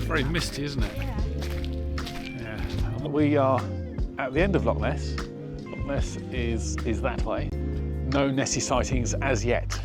very misty, isn't it? Yeah. We are at the end of Loch Ness. Loch Ness is that way. No Nessie sightings as yet.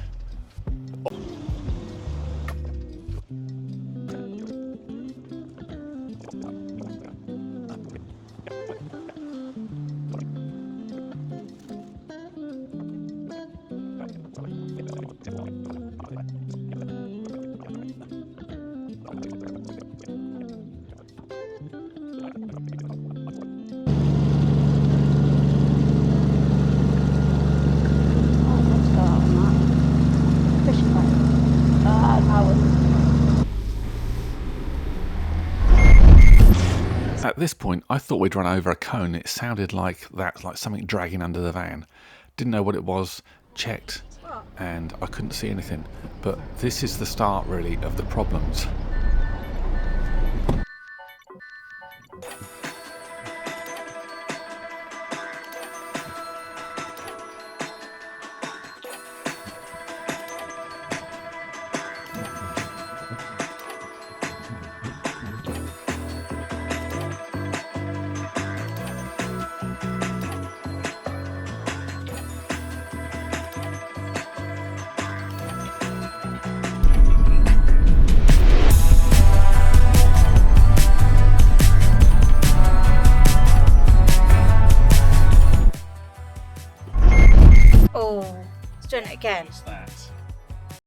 At this point, I thought we'd run over a cone. It sounded like that, like something dragging under the van. Didn't know what it was, checked, and I couldn't see anything. But this is the start, really, of the problems. Oh, it's doing it again. What's that?